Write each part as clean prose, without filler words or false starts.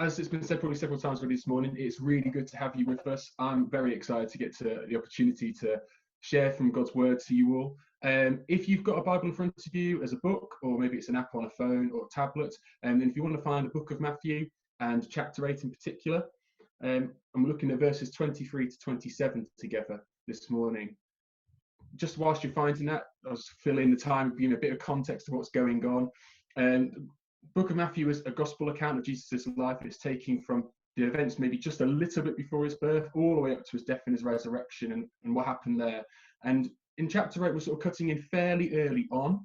as it's been said probably several times already this morning, it's really good to have you with us. I'm very excited to get to the opportunity to share from God's word to you all. If you've got a Bible in front of you as a book, or maybe it's an app on a phone or a tablet, and if you want to find the book of Matthew and chapter 8 in particular, I'm looking at verses 23 to 27 together this morning. Just whilst you're finding that, I'll just fill in the time, giving a bit of context of what's going on. Book of Matthew is a gospel account of Jesus' life. It's taking from the events maybe just a little bit before his birth, all the way up to his death and his resurrection and what happened there. And in chapter 8, we're sort of cutting in fairly early on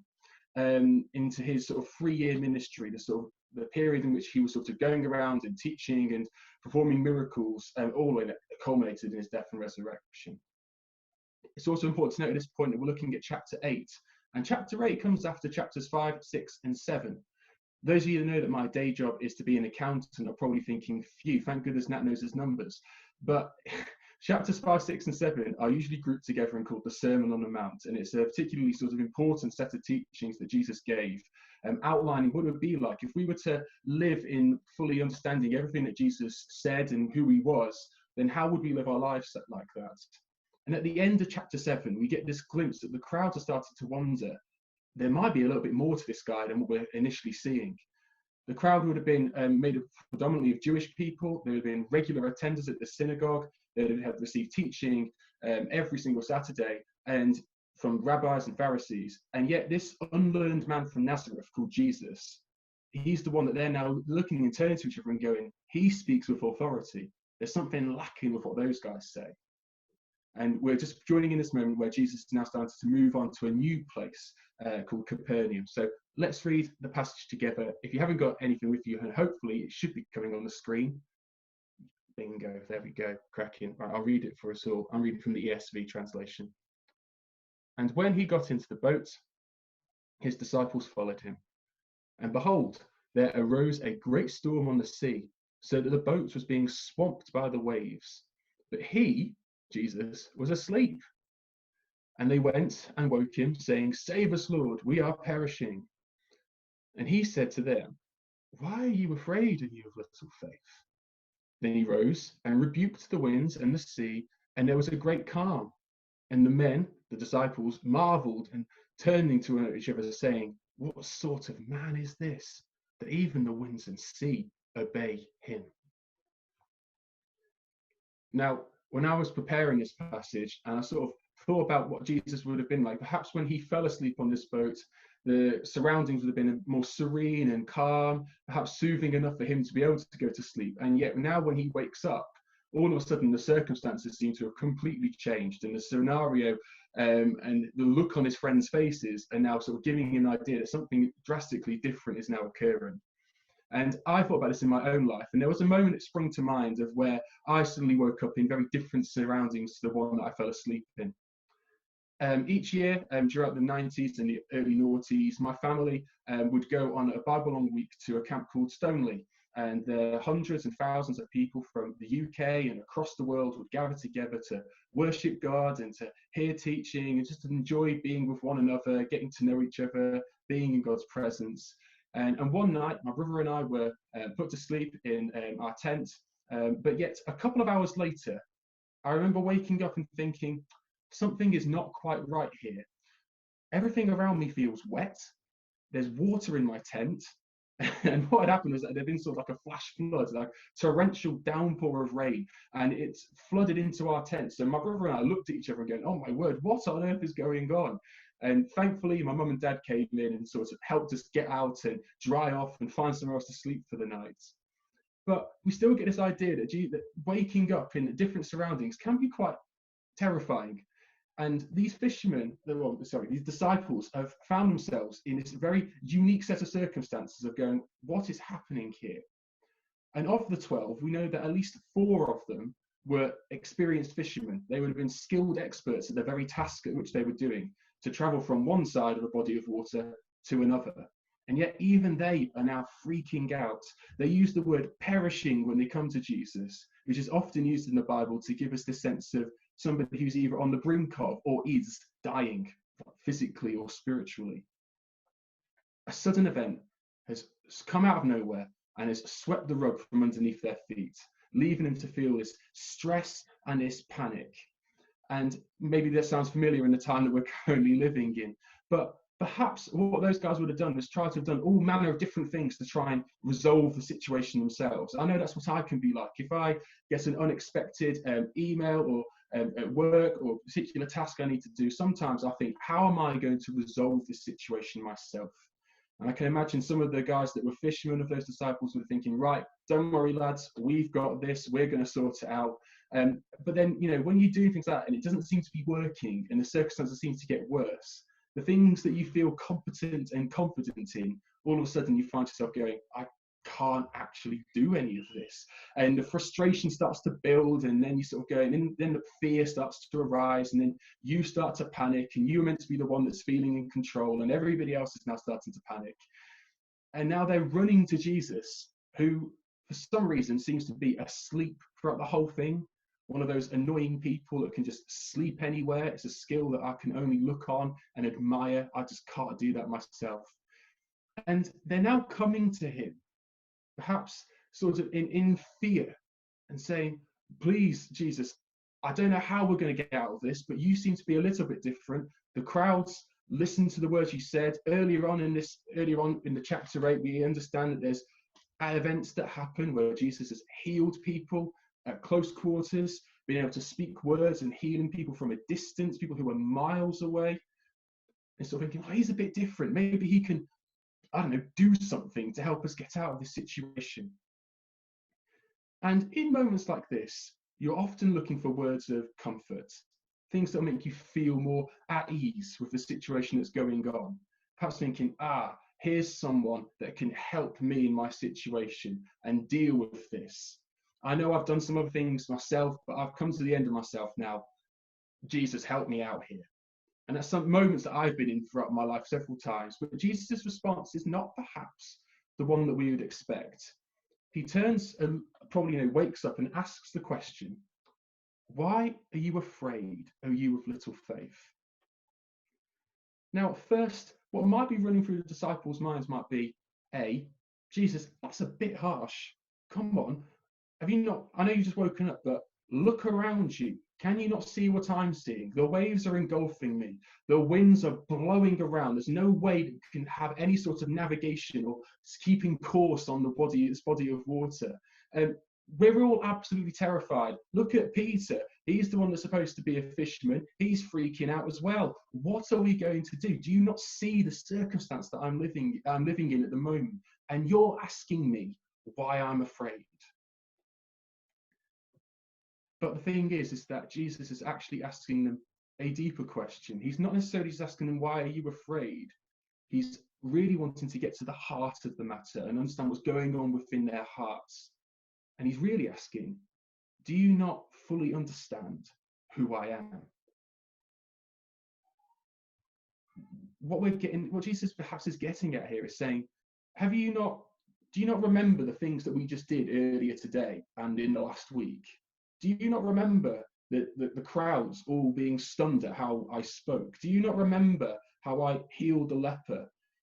into his sort of 3-year ministry, the period in which he was sort of going around and teaching and performing miracles, all the way that culminated in his death and resurrection. It's also important to note at this point that we're looking at chapter 8, and chapter 8 comes after chapters 5, 6, and 7. Those of you that know that my day job is to be an accountant are probably thinking, phew, thank goodness Nat knows his numbers. But chapters 5, 6, and 7 are usually grouped together and called the Sermon on the Mount, and it's a particularly sort of important set of teachings that Jesus gave, outlining what it would be like if we were to live in fully understanding everything that Jesus said and who he was, then how would we live our lives like that? And at the end of chapter 7, we get this glimpse that the crowds are starting to wonder, there might be a little bit more to this guy than what we're initially seeing. The crowd would have been made up predominantly of Jewish people. There would have been regular attenders at the synagogue. They would have received teaching every single Saturday, and from rabbis and Pharisees. And yet this unlearned man from Nazareth called Jesus, he's the one that they're now looking and turning to each other and going, he speaks with authority. There's something lacking with what those guys say. And we're just joining in this moment where Jesus is now starting to move on to a new place called Capernaum. So let's read the passage together. If you haven't got anything with you, and hopefully it should be coming on the screen. Bingo, there we go, cracking. Right, I'll read it for us all. I'm reading from the ESV translation. And when he got into the boat, his disciples followed him. And behold, there arose a great storm on the sea, so that the boat was being swamped by the waves. But he, Jesus, was asleep. And they went and woke him, saying, Save us, Lord, we are perishing. And he said to them, Why are you afraid, O you of little faith? Then he rose and rebuked the winds and the sea, and there was a great calm. And the men, the disciples, marveled and turning to each other, saying, What sort of man is this, that even the winds and sea obey him? Now, when I was preparing this passage, and I sort of thought about what Jesus would have been like, perhaps when he fell asleep on this boat, the surroundings would have been more serene and calm, perhaps soothing enough for him to be able to go to sleep. And yet now when he wakes up, all of a sudden the circumstances seem to have completely changed, and the scenario and the look on his friends' faces are now sort of giving him an idea that something drastically different is now occurring. And I thought about this in my own life, and there was a moment that sprung to mind of where I suddenly woke up in very different surroundings to the one that I fell asleep in. Each year, throughout the 90s and the early noughties, my family would go on a Bible-long week to a camp called Stoneleigh, and hundreds and thousands of people from the UK and across the world would gather together to worship God and to hear teaching and just to enjoy being with one another, getting to know each other, being in God's presence. And one night, my brother and I were put to sleep in our tent, but yet a couple of hours later, I remember waking up and thinking, something is not quite right here. Everything around me feels wet. There's water in my tent. And what had happened was that there'd been sort of like a flash flood, like torrential downpour of rain, and it's flooded into our tent. So my brother and I looked at each other and going, oh my word, what on earth is going on? And thankfully, my mum and dad came in and sort of helped us get out and dry off and find somewhere else to sleep for the night. But we still get this idea that waking up in different surroundings can be quite terrifying. And these fishermen, these disciples have found themselves in this very unique set of circumstances of going, what is happening here? And of the 12, we know that at least 4 of them were experienced fishermen. They would have been skilled experts at the very task at which they were doing, to travel from one side of a body of water to another. And yet even they are now freaking out. They use the word perishing when they come to Jesus, which is often used in the Bible to give us this sense of somebody who's either on the brink of or is dying, physically or spiritually. A sudden event has come out of nowhere, and has swept the rug from underneath their feet, leaving them to feel this stress and this panic. And maybe that sounds familiar in the time that we're currently living in. But perhaps what those guys would have done was try to have done all manner of different things to try and resolve the situation themselves. I know that's what I can be like. If I get an unexpected email or at work or a particular task I need to do, sometimes I think, how am I going to resolve this situation myself? And I can imagine some of the guys that were fishermen of those disciples were thinking, right, don't worry, lads, we've got this, we're going to sort it out. But then, you know, when you do things like that and it doesn't seem to be working and the circumstances seem to get worse, the things that you feel competent and confident in, all of a sudden you find yourself going, I can't actually do any of this. And the frustration starts to build, and then you sort of go, and then the fear starts to arise, and then you start to panic, and you're meant to be the one that's feeling in control, and everybody else is now starting to panic. And now they're running to Jesus, who for some reason seems to be asleep throughout the whole thing. One of those annoying people that can just sleep anywhere. It's a skill that I can only look on and admire. I just can't do that myself. And they're now coming to him, perhaps sort of in fear, and saying, please, Jesus, I don't know how we're going to get out of this, but you seem to be a little bit different. The crowds listen to the words you said earlier on in the chapter 8. We understand that there's events that happen where Jesus has healed people at close quarters, being able to speak words and healing people from a distance, people who are miles away. And sort of thinking, oh, he's a bit different. Maybe he can, I don't know, do something to help us get out of this situation. And in moments like this, you're often looking for words of comfort, things that will make you feel more at ease with the situation that's going on. Perhaps thinking, here's someone that can help me in my situation and deal with this. I know I've done some other things myself, but I've come to the end of myself now. Jesus, help me out here. And that's some moments that I've been in throughout my life several times. But Jesus' response is not perhaps the one that we would expect. He turns and probably wakes up and asks the question, why are you afraid, O you of little faith? Now, first, what might be running through the disciples' minds might be, Jesus, that's a bit harsh. Come on. Have you not, I know you've just woken up, but look around you. Can you not see what I'm seeing? The waves are engulfing me. The winds are blowing around. There's no way that you can have any sort of navigation or keeping course on this body of water. We're all absolutely terrified. Look at Peter. He's the one that's supposed to be a fisherman. He's freaking out as well. What are we going to do? Do you not see the circumstance that I'm living in at the moment? And you're asking me why I'm afraid. But the thing is that Jesus is actually asking them a deeper question. He's not necessarily just asking them, why are you afraid? He's really wanting to get to the heart of the matter and understand what's going on within their hearts. And he's really asking, do you not fully understand who I am? What Jesus perhaps is getting at here is saying, do you not remember the things that we just did earlier today and in the last week? Do you not remember the crowds all being stunned at how I spoke? Do you not remember how I healed the leper?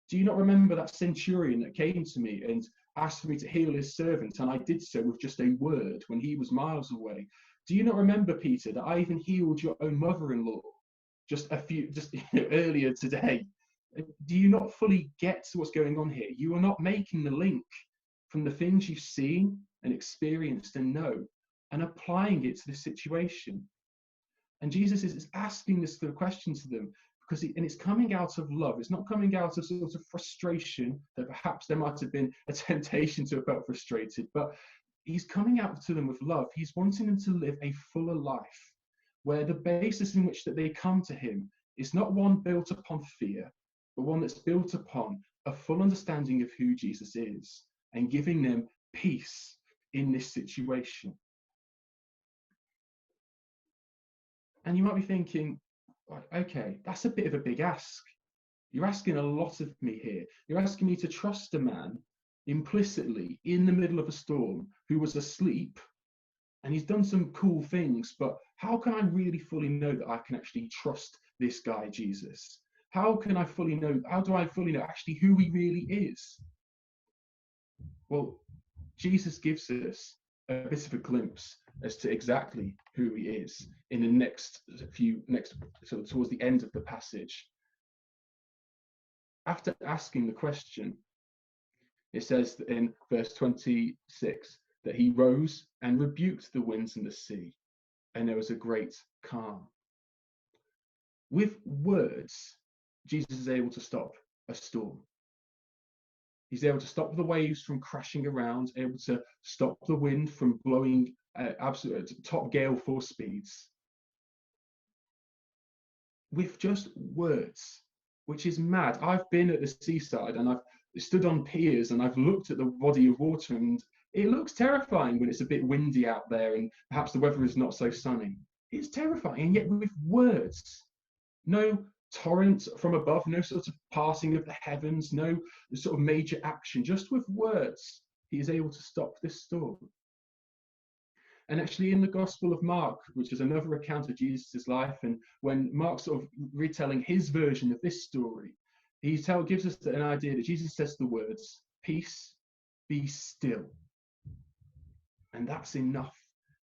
Do you not remember that centurion that came to me and asked for me to heal his servant, and I did so with just a word when he was miles away? Do you not remember, Peter, that I even healed your own mother-in-law just earlier today? Do you not fully get what's going on here? You are not making the link from the things you've seen and experienced and know, and applying it to the situation. And Jesus is asking this sort of question to them because it's coming out of love. It's not coming out of sort of frustration that perhaps there might have been a temptation to have felt frustrated, but he's coming out to them with love. He's wanting them to live a fuller life where the basis in which that they come to him is not one built upon fear, but one that's built upon a full understanding of who Jesus is and giving them peace in this situation. And you might be thinking, okay, that's a bit of a big ask. You're asking a lot of me here. You're asking me to trust a man implicitly in the middle of a storm who was asleep, and he's done some cool things, but how can I really fully know that I can actually trust this guy, Jesus? How do I fully know actually who he really is? Well, Jesus gives us a bit of a glimpse as to exactly who he is in the next sort of towards the end of the passage. After asking the question, it says that in verse 26 that he rose and rebuked the winds and the sea, and there was a great calm. With words, Jesus is able to stop a storm. He's able to stop the waves from crashing around, able to stop the wind from blowing absolute top gale force speeds. With just words, which is mad. I've been at the seaside and I've stood on piers and I've looked at the body of water, and it looks terrifying when it's a bit windy out there and perhaps the weather is not so sunny. It's terrifying, and yet with words, no torrent from above, no sort of parting of the heavens, no sort of major action, just with words, he is able to stop this storm. And actually in the Gospel of Mark, which is another account of Jesus' life, and when Mark's sort of retelling his version of this story, he gives us an idea that Jesus says the words, "Peace, be still." And that's enough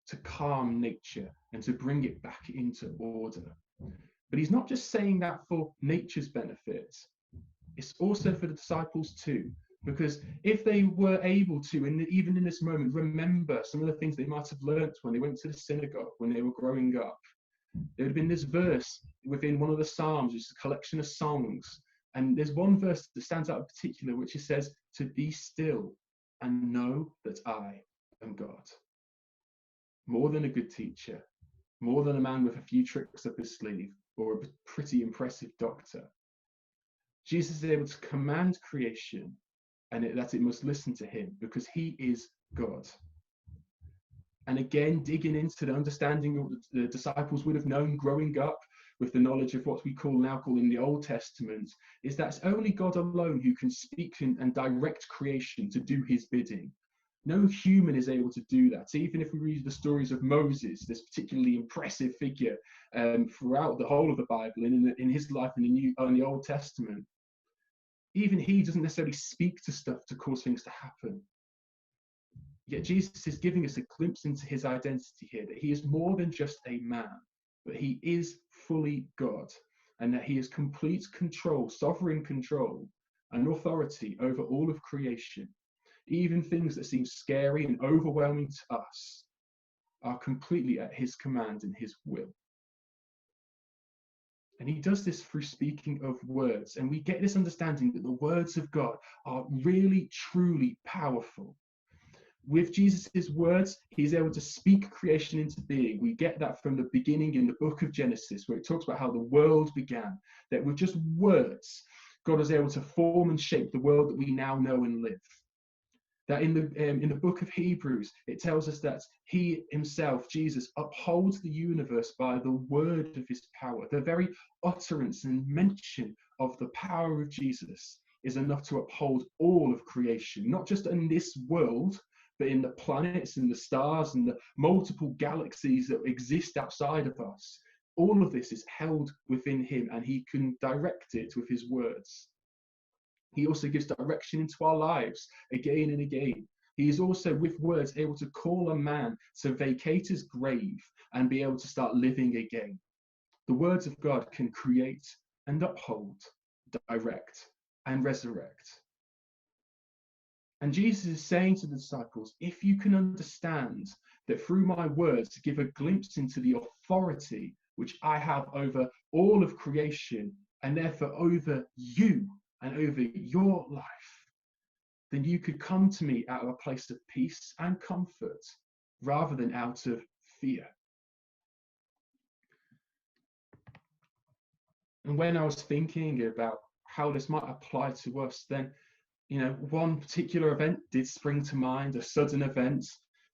to calm nature and to bring it back into order. But he's not just saying that for nature's benefit, it's also for the disciples too. Because if they were able to, even in this moment, remember some of the things they might have learnt when they went to the synagogue, when they were growing up, there would have been this verse within one of the Psalms, which is a collection of songs. And there's one verse that stands out in particular, which says, "To be still and know that I am God." More than a good teacher, more than a man with a few tricks up his sleeve, or a pretty impressive doctor, Jesus is able to command creation and that it must listen to him because he is God. And again, digging into the understanding of the disciples would have known growing up with the knowledge of what we now call in the Old Testament, is that it's only God alone who can speak and direct creation to do his bidding. No human is able to do that. Even if we read the stories of Moses, this particularly impressive figure throughout the whole of the Bible, in his life in the Old Testament, even he doesn't necessarily speak to stuff to cause things to happen. Yet Jesus is giving us a glimpse into his identity here, that he is more than just a man, but he is fully God, and that he has complete control, sovereign control, and authority over all of creation. Even things that seem scary and overwhelming to us are completely at his command and his will. And he does this through speaking of words. And we get this understanding that the words of God are really, truly powerful. With Jesus' words, he's able to speak creation into being. We get that from the beginning in the book of Genesis, where it talks about how the world began, that with just words, God was able to form and shape the world that we now know and live. That in the book of Hebrews, it tells us that he himself, Jesus, upholds the universe by the word of his power. The very utterance and mention of the power of Jesus is enough to uphold all of creation, not just in this world, but in the planets and the stars and the multiple galaxies that exist outside of us. All of this is held within him, and he can direct it with his words. He also gives direction into our lives again and again. He is also, with words, able to call a man to vacate his grave and be able to start living again. The words of God can create and uphold, direct and resurrect. And Jesus is saying to the disciples, if you can understand that through my words to give a glimpse into the authority which I have over all of creation, and therefore over you, and over your life, then you could come to me out of a place of peace and comfort rather than out of fear. And when I was thinking about how this might apply to us, then, one particular event did spring to mind, a sudden event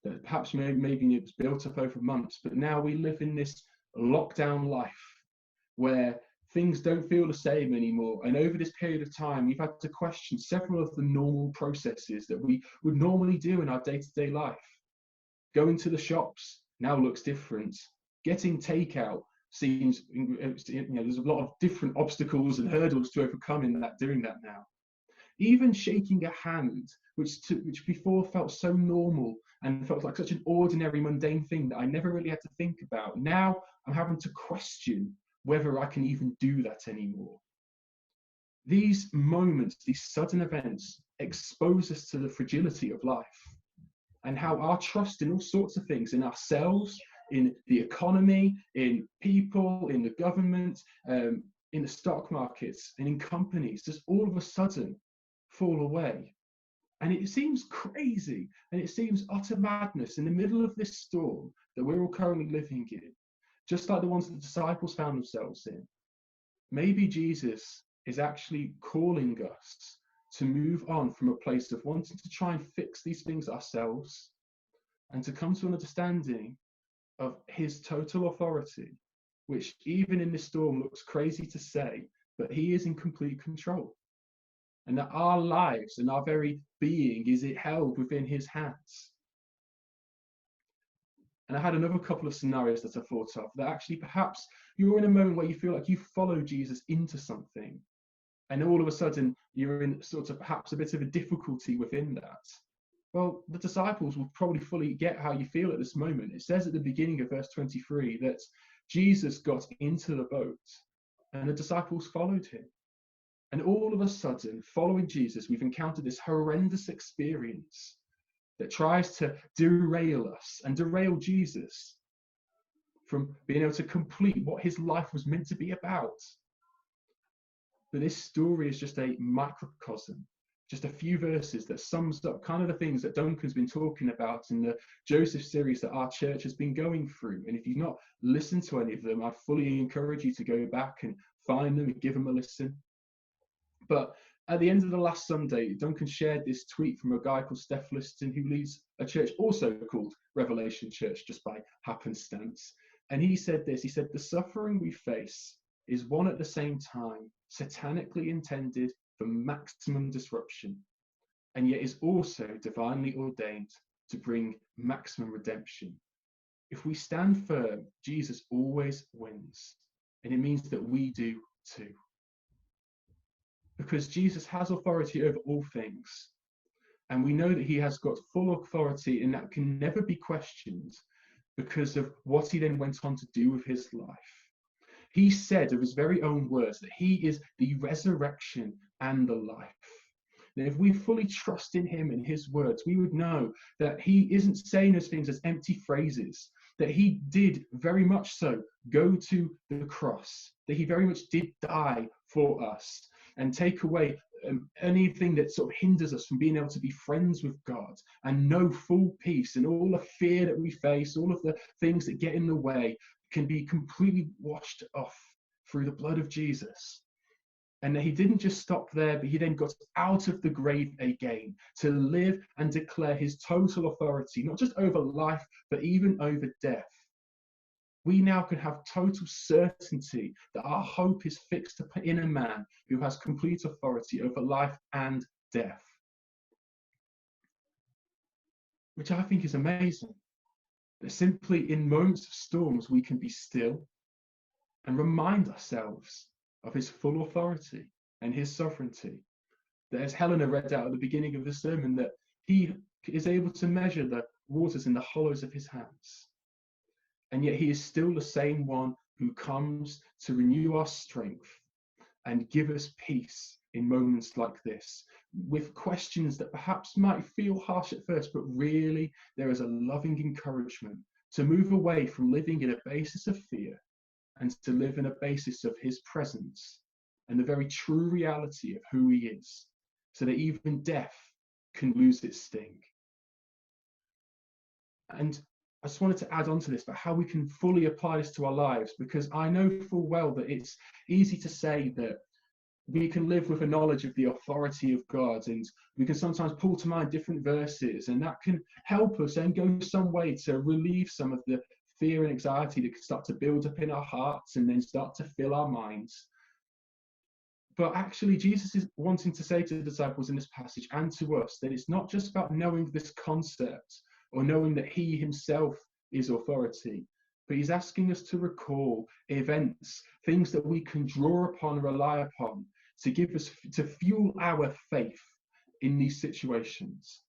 that perhaps maybe it was built up over months, but now we live in this lockdown life where things don't feel the same anymore. And over this period of time, we've had to question several of the normal processes that we would normally do in our day-to-day life. Going to the shops now looks different. Getting takeout seems, there's a lot of different obstacles and hurdles to overcome in that, doing that now. even shaking a hand, which before felt so normal and felt like such an ordinary, mundane thing that I never really had to think about. Now I'm having to question whether I can even do that anymore. These moments, these sudden events, expose us to the fragility of life and how our trust in all sorts of things, in ourselves, in the economy, in people, in the government, in the stock markets, and in companies, just all of a sudden fall away. And it seems crazy and it seems utter madness in the middle of this storm that we're all currently living in, just like the ones that the disciples found themselves in. Maybe Jesus is actually calling us to move on from a place of wanting to try and fix these things ourselves and to come to an understanding of his total authority, which even in this storm looks crazy to say, but he is in complete control. And that our lives and our very being is held within his hands. And I had another couple of scenarios that I thought of that actually perhaps you're in a moment where you feel like you follow Jesus into something, and all of a sudden you're in sort of perhaps a bit of a difficulty within that. Well, the disciples will probably fully get how you feel at this moment. It says at the beginning of verse 23 that Jesus got into the boat and the disciples followed him. And all of a sudden, following Jesus, we've encountered this horrendous experience that tries to derail us and derail Jesus from being able to complete what his life was meant to be about. But this story is just a microcosm, just a few verses that sums up kind of the things that Duncan's been talking about in the Joseph series that our church has been going through. And if you've not listened to any of them, I fully encourage you to go back and find them and give them a listen. But at the end of the last Sunday, Duncan shared this tweet from a guy called Steph Liston, who leads a church also called Revelation Church, just by happenstance. And he said this, he said, "The suffering we face is one at the same time satanically intended for maximum disruption, and yet is also divinely ordained to bring maximum redemption. If we stand firm, Jesus always wins, and it means that we do too. Because Jesus has authority over all things, and we know that he has got full authority, and that can never be questioned because of what he then went on to do with his life. He said of his very own words that he is the resurrection and the life. And if we fully trust in him and his words, we would know that he isn't saying those things as empty phrases, that he did very much so go to the cross, that he very much did die for us and take away anything that sort of hinders us from being able to be friends with God and know full peace, and all the fear that we face, all of the things that get in the way can be completely washed off through the blood of Jesus. And that he didn't just stop there, but he then got out of the grave again to live and declare his total authority, not just over life, but even over death. We now can have total certainty that our hope is fixed in a man who has complete authority over life and death. Which I think is amazing. That simply in moments of storms, we can be still and remind ourselves of his full authority and his sovereignty. That, as Helena read out at the beginning of the sermon, that he is able to measure the waters in the hollows of his hands. And yet he is still the same one who comes to renew our strength and give us peace in moments like this, with questions that perhaps might feel harsh at first, but really there is a loving encouragement to move away from living in a basis of fear and to live in a basis of his presence and the very true reality of who he is, so that even death can lose its sting. And I just wanted to add on to this, but how we can fully apply this to our lives, because I know full well that it's easy to say that we can live with a knowledge of the authority of God, and we can sometimes pull to mind different verses, and that can help us and go some way to relieve some of the fear and anxiety that can start to build up in our hearts and then start to fill our minds. But actually, Jesus is wanting to say to the disciples in this passage and to us that it's not just about knowing this concept or knowing that he himself is authority, but he's asking us to recall events, things that we can draw upon, rely upon, to give us, to fuel our faith in these situations.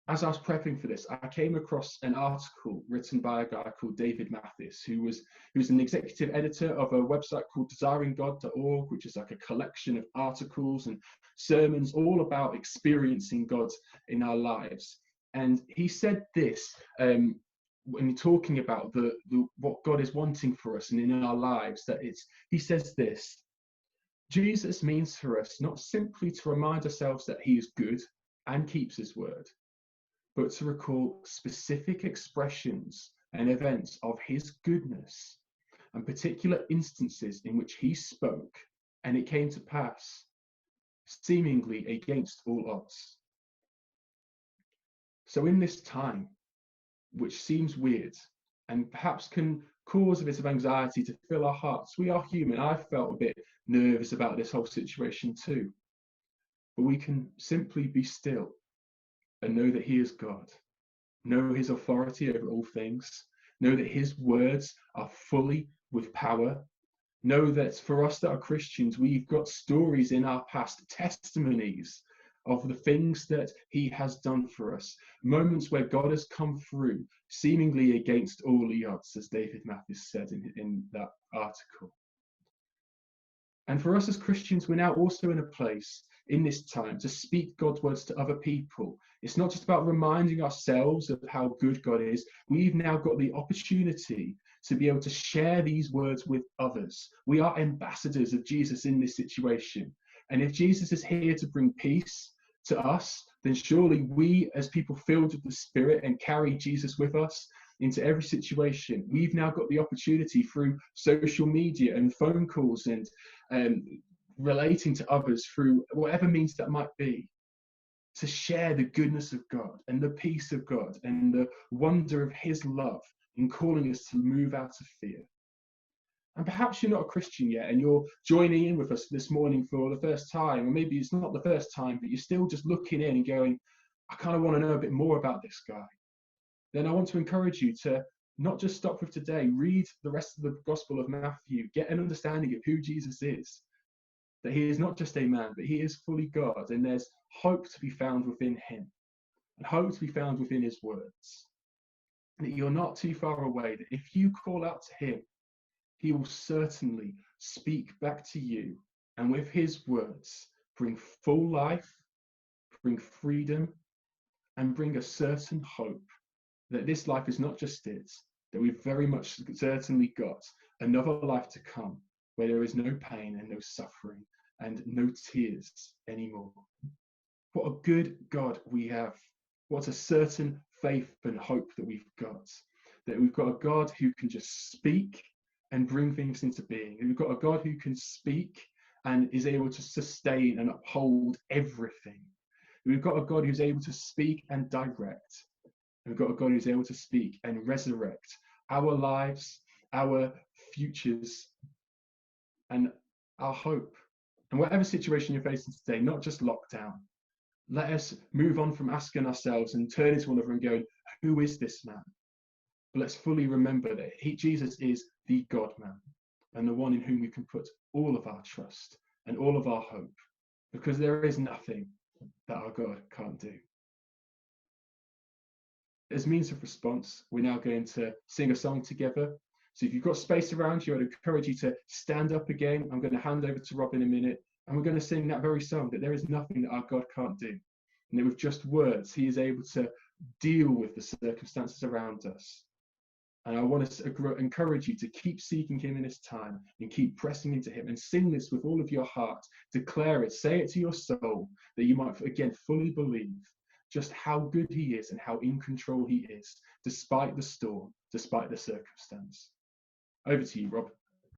As I was prepping for this, I came across an article written by a guy called David Mathis, who was an executive editor of a website called desiringgod.org, which is like a collection of articles and sermons all about experiencing God in our lives. And he said this when talking about what God is wanting for us and in our lives, that he says this: Jesus means for us not simply to remind ourselves that he is good and keeps his word, but to recall specific expressions and events of his goodness and particular instances in which he spoke and it came to pass, seemingly against all odds. So in this time, which seems weird and perhaps can cause a bit of anxiety to fill our hearts, we are human. I felt a bit nervous about this whole situation too. But we can simply be still and know that he is God, know his authority over all things, know that his words are fully with power, know that for us that are Christians, we've got stories in our past, testimonies of the things that he has done for us, moments where God has come through, seemingly against all the odds, as David Mathis said in that article. And for us as Christians, we're now also in a place in this time to speak God's words to other people. It's not just about reminding ourselves of how good God is. We've now got the opportunity to be able to share these words with others. We are ambassadors of Jesus in this situation. And if Jesus is here to bring peace to us, then surely we, as people filled with the Spirit and carry Jesus with us into every situation, we've now got the opportunity through social media and phone calls and relating to others through whatever means that might be, to share the goodness of God and the peace of God and the wonder of his love in calling us to move out of fear. And perhaps you're not a Christian yet and you're joining in with us this morning for the first time, or maybe it's not the first time, but you're still just looking in and going, I kind of want to know a bit more about this guy. Then I want to encourage you to not just stop with today, read the rest of the Gospel of Matthew, get an understanding of who Jesus is, that he is not just a man, but he is fully God, and there's hope to be found within him, and hope to be found within his words. That you're not too far away, that if you call out to him, he will certainly speak back to you, and with his words, bring full life, bring freedom, and bring a certain hope that this life is not just it, that we've very much certainly got another life to come where there is no pain and no suffering and no tears anymore. What a good God we have. What a certain faith and hope that we've got. That we've got a God who can just speak and bring things into being. We've got a God who can speak and is able to sustain and uphold everything. We've got a God who's able to speak and direct. We've got a God who's able to speak and resurrect our lives, our futures, and our hope. And whatever situation you're facing today, not just lockdown, let us move on from asking ourselves and turning to one another and going, who is this man? But let's fully remember that Jesus is the God-man and the one in whom we can put all of our trust and all of our hope, because there is nothing that our God can't do. As means of response, we're now going to sing a song together. So if you've got space around you, I'd encourage you to stand up again. I'm going to hand over to Rob in a minute, and we're going to sing that very song, that there is nothing that our God can't do. And that with just words, he is able to deal with the circumstances around us. And I want to encourage you to keep seeking him in this time and keep pressing into him, and sing this with all of your heart. Declare it, say it to your soul, that you might again fully believe just how good he is and how in control he is, despite the storm, despite the circumstance. Over to you, Rob.